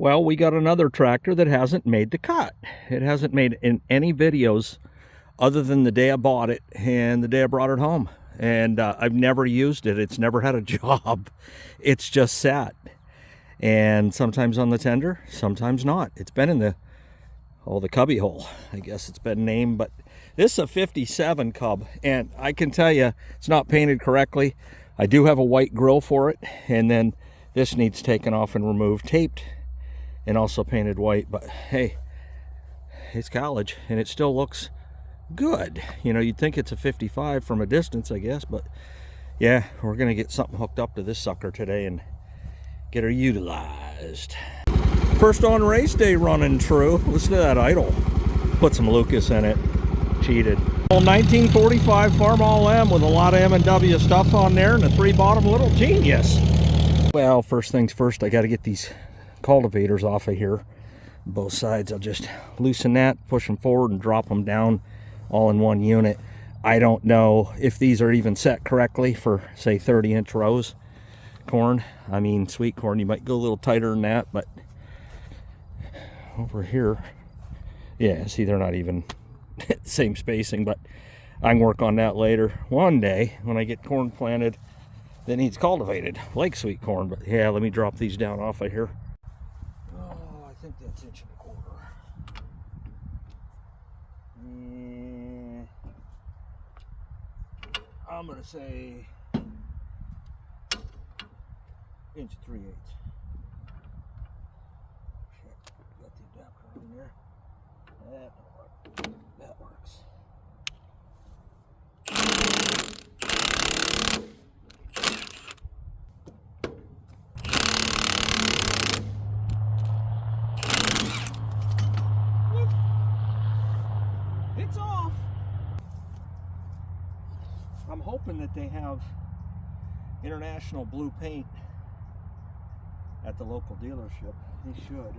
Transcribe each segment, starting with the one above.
Well, we got another tractor that hasn't made the cut. It hasn't made in any videos other than the day I bought it and the day I brought it home. And I've never used it. It's never had a job. It's just sat. And sometimes on the tender, sometimes not. It's been in the cubby hole, I guess it's been named. But this is a 57 Cub, and I can tell you it's not painted correctly. I do have a white grill for it, and then this needs taken off and removed, taped, and also painted white. But hey, it's college, and it still looks good. You know, you'd think it's a 55 from a distance, I guess, but yeah, we're gonna get something hooked up to this sucker today and get her utilized. First on race day running true. Listen to that idle. Put some Lucas in it. Cheated. Well, 1945 Farmall M with a lot of M&W stuff on there and a 3-bottom little genius. Well, first things first, I got to get these cultivators off of here. Both sides, I'll just loosen that, push them forward and drop them down all in one unit. I don't know if these are even set correctly for, say, 30-inch rows corn. I mean, sweet corn, you might go a little tighter than that, but over here, yeah, see, they're not even same spacing, but I can work on that later. One day when I get corn planted that needs cultivated, like sweet corn. But yeah, let me drop these down off of here. Oh, I think that's 1.25 inches. I'm gonna say 1 3/8 inches. Got the adapter in there. That works. It's off. I'm hoping that they have international blue paint at the local dealership. They should.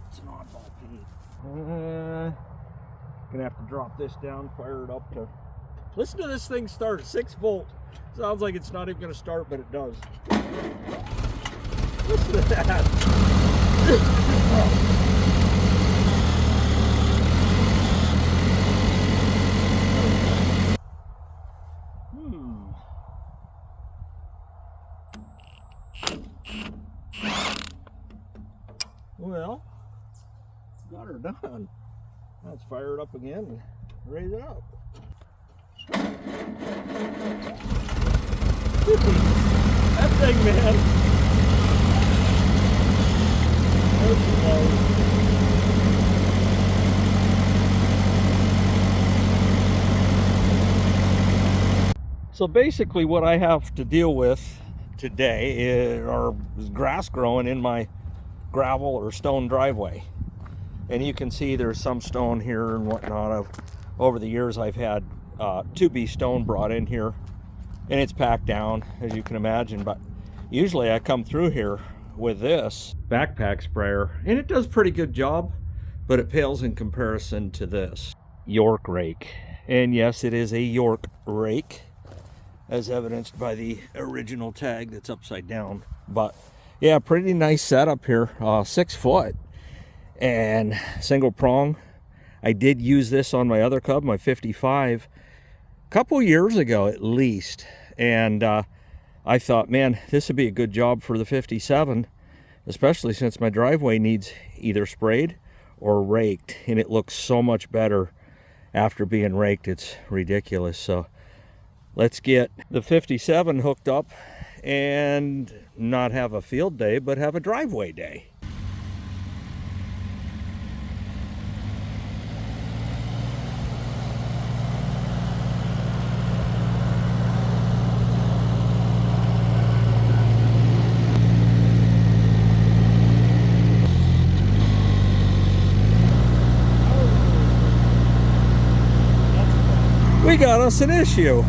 It's an oddball paint. Gonna have to drop this down, fire it up to. Listen to this thing start at 6 volt. Sounds like it's not even gonna start, but it does. Listen to that. Well, got her done. Let's fire it up again and raise it up. That thing, man. So basically what I have to deal with today is grass growing in my gravel or stone driveway. And you can see there's some stone here and whatnot. Over the years I've had 2B stone brought in here, and it's packed down, as you can imagine. But usually I come through here with this backpack sprayer, and it does a pretty good job, but it pales in comparison to this York rake. And yes, it is a York rake, as evidenced by the original tag that's upside down. But yeah, pretty nice setup here. 6 foot and single prong. I did use this on my other Cub, my 55, a couple years ago at least. And I thought, man, this would be a good job for the 57, especially since my driveway needs either sprayed or raked. And it looks so much better after being raked. It's ridiculous. So let's get the 57 hooked up and not have a field day, but have a driveway day. We got us an issue.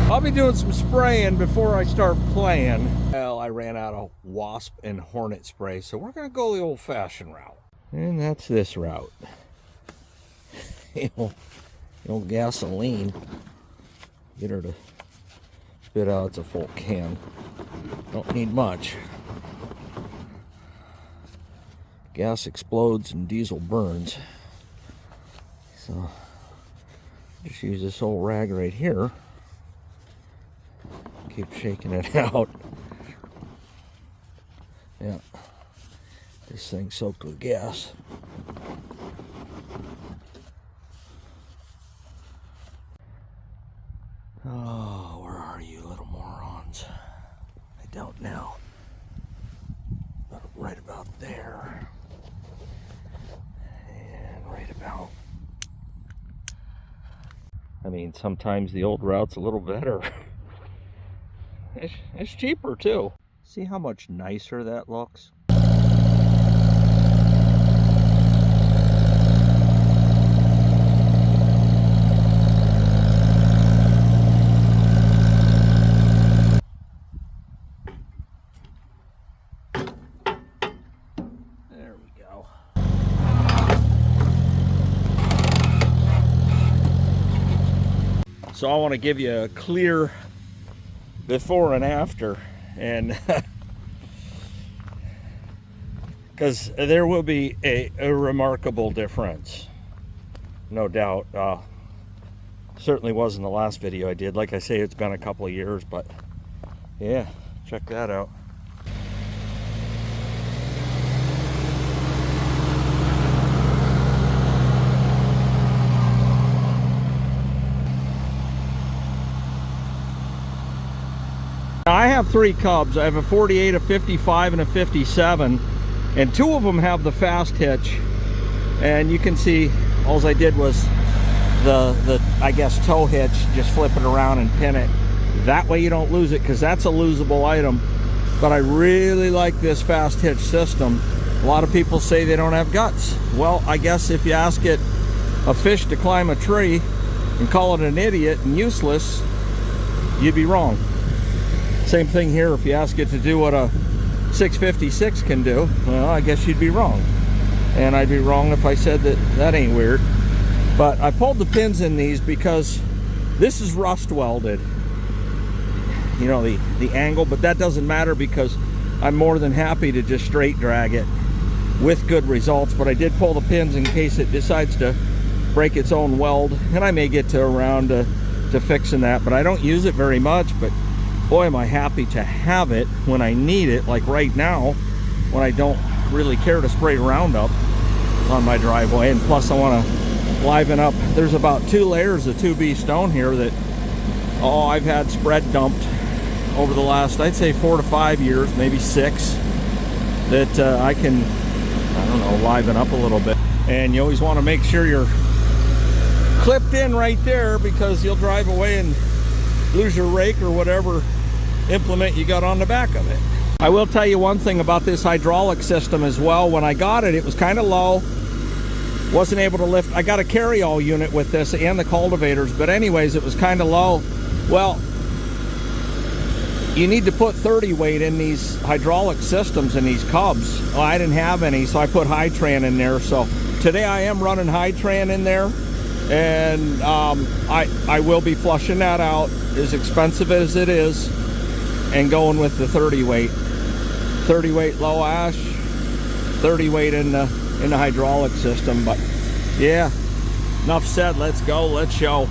I'll be doing some spraying before I start playing. Well, I ran out of wasp and hornet spray, so we're gonna go the old-fashioned route. And that's this route. The old gasoline. Get her to spit out a full can. Don't need much. Gas explodes and diesel burns. So just use this old rag right here. Keep shaking it out. Yeah. This thing's soaked with gas. Oh, where are you, little morons? I don't know. Right about there. And right about... I mean, sometimes the old route's a little better. It's cheaper, too. See how much nicer that looks? So I want to give you a clear before and after, and because there will be a remarkable difference, no doubt. Certainly wasn't the last video I did. Like I say, it's been a couple of years, but yeah, check that out. I have 3 Cubs. I have a 48, a 55, and a 57, and 2 of them have the fast hitch. And you can see all I did was the I guess tow hitch, just flip it around and pin it. That way you don't lose it, because that's a losable item. But I really like this fast hitch system. A lot of people say they don't have guts. Well, I guess if you ask it a fish to climb a tree and call it an idiot and useless, you'd be wrong. Same thing here. If you ask it to do what a 656 can do, well, I guess you'd be wrong. And I'd be wrong if I said that that ain't weird. But I pulled the pins in these because this is rust welded. You know, the angle, but that doesn't matter because I'm more than happy to just straight drag it with good results. But I did pull the pins in case it decides to break its own weld, and I may get to around to fixing that, but I don't use it very much. But boy, am I happy to have it when I need it, like right now, when I don't really care to spray Roundup on my driveway. And plus I want to liven up. There's about 2 layers of 2B stone here that, oh, I've had spread dumped over the last, I'd say 4 to 5 years, maybe 6, that I can, I don't know, liven up a little bit. And you always want to make sure you're clipped in right there, because you'll drive away and lose your rake or whatever implement you got on the back of it. I will tell you one thing about this hydraulic system as well. When I got it, it was kind of low. Wasn't able to lift. I got a carry-all unit with this and the cultivators, but anyways, it was kind of low. Well, you need to put 30 weight in these hydraulic systems in these Cubs. Well, I didn't have any, so I put High-Tran in there. So today I am running High-Tran in there, and I will be flushing that out, as expensive as it is, and going with the 30 weight. 30 weight low ash, 30 weight in the hydraulic system. But yeah, enough said. Let's go, let's show.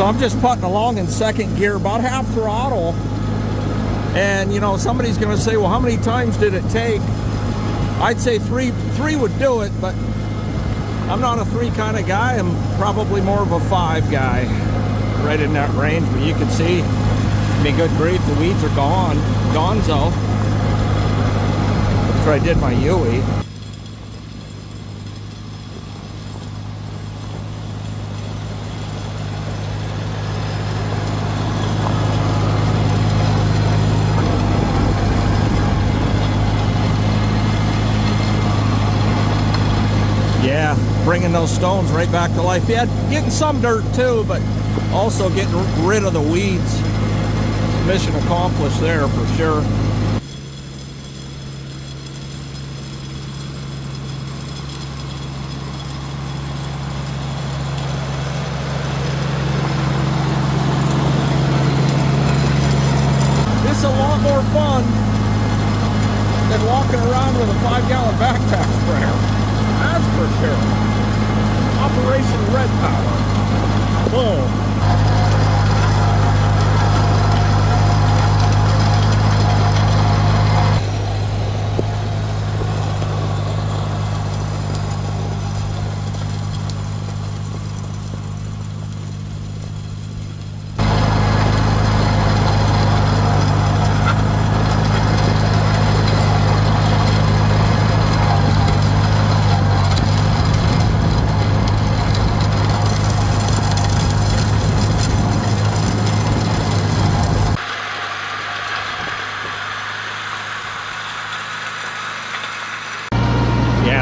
I'm just putting along in second gear, about half throttle. And, you know, somebody's going to say, well, how many times did it take? I'd say three would do it, but I'm not a 3 kind of guy. I'm probably more of a 5 guy, right in that range. But you can see, I mean, good grief, the weeds are gone. Gonzo. After I did my UE. Yeah, bringing those stones right back to life. Yeah, getting some dirt too, but also getting rid of the weeds. Mission accomplished there for sure. It's a lot more fun than walking around with a 5-gallon backpack sprayer. That's for sure. Operation Red Power. Boom.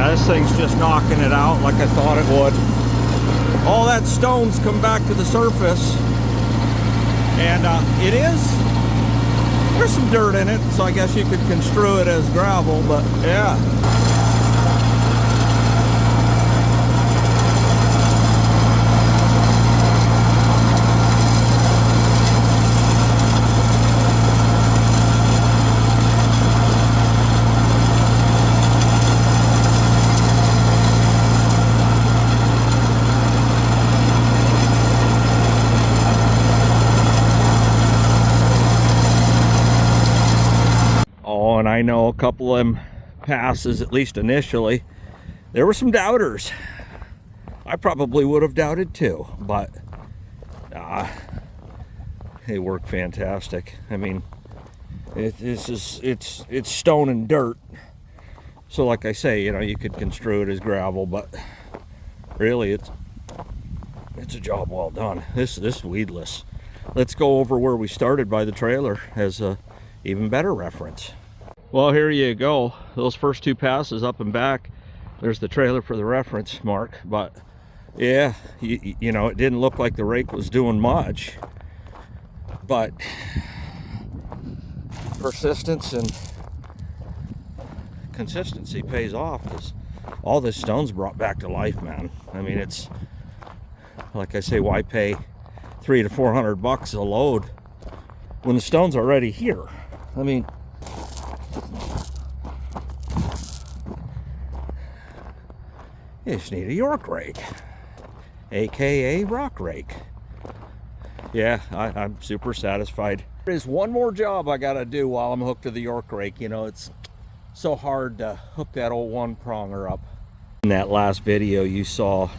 This thing's just knocking it out like I thought it would. All that stones come back to the surface, and there's some dirt in it, so I guess you could construe it as gravel, but yeah. And I know a couple of them passes, at least initially, there were some doubters. I probably would have doubted too, but they work fantastic. I mean, it's stone and dirt, so like I say, you know, you could construe it as gravel, but really it's a job well done. This is weedless. Let's go over where we started by the trailer as a even better reference. Well, here you go. Those first 2 passes up and back, there's the trailer for the reference mark. But yeah, you know, it didn't look like the rake was doing much, but persistence and consistency pays off, because all this stone's brought back to life, man. I mean, it's like I say, why pay $300 to $400 a load when the stone's already here? I mean, you just need a York rake, aka rock rake. Yeah, I'm super satisfied. There's one more job I gotta do while I'm hooked to the York rake. You know, it's so hard to hook that old 1-pronger up. In that last video you saw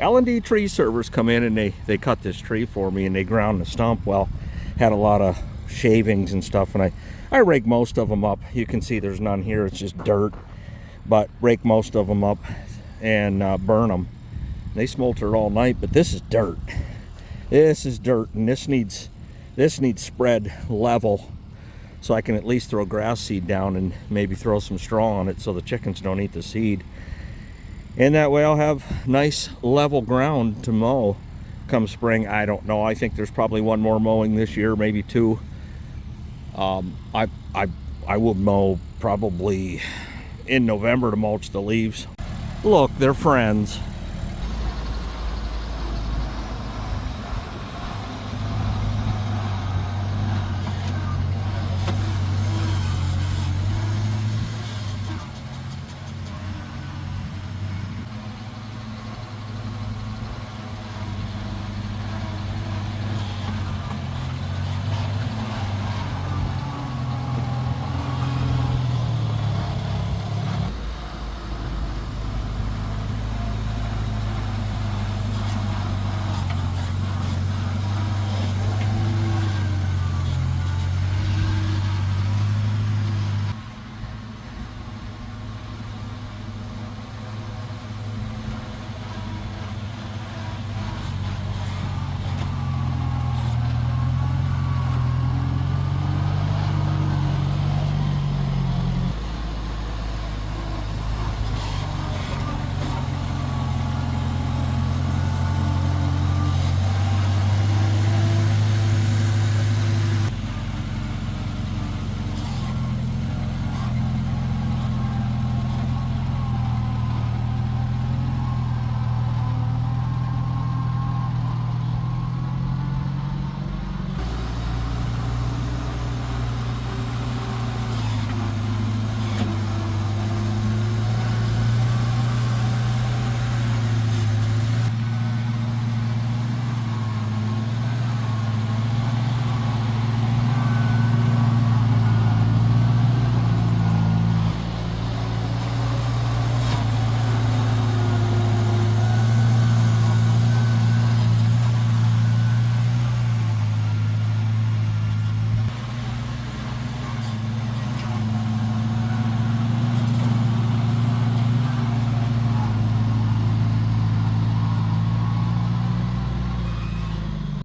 L&D tree servers come in, and they cut this tree for me, and they ground the stump. Well, had a lot of shavings and stuff, and I rake most of them up. You can see there's none here, it's just dirt, but rake most of them up and burn them. They smolter all night, but this is dirt. This is dirt, and this needs spread level, so I can at least throw grass seed down and maybe throw some straw on it so the chickens don't eat the seed. And that way I'll have nice level ground to mow come spring. I don't know, I think there's probably one more mowing this year, maybe 2. I will mow probably in November to mulch the leaves. Look, they're friends.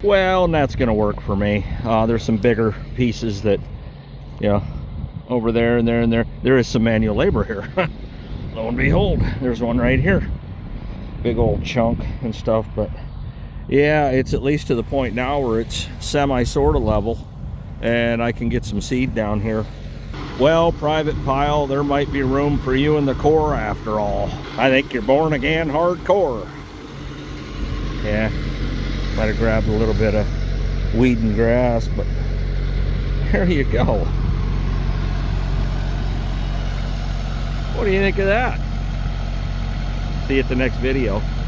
Well, and that's gonna work for me. There's some bigger pieces that, you know, over there and there and there. There is some manual labor here. Lo and behold, there's one right here. Big old chunk and stuff, but yeah, it's at least to the point now where it's semi sort of level and I can get some seed down here. Well, private pile, there might be room for you in the core after all. I think you're born again hardcore. Yeah, might have grabbed a little bit of weed and grass, but there you go. What do you think of that? See you at the next video.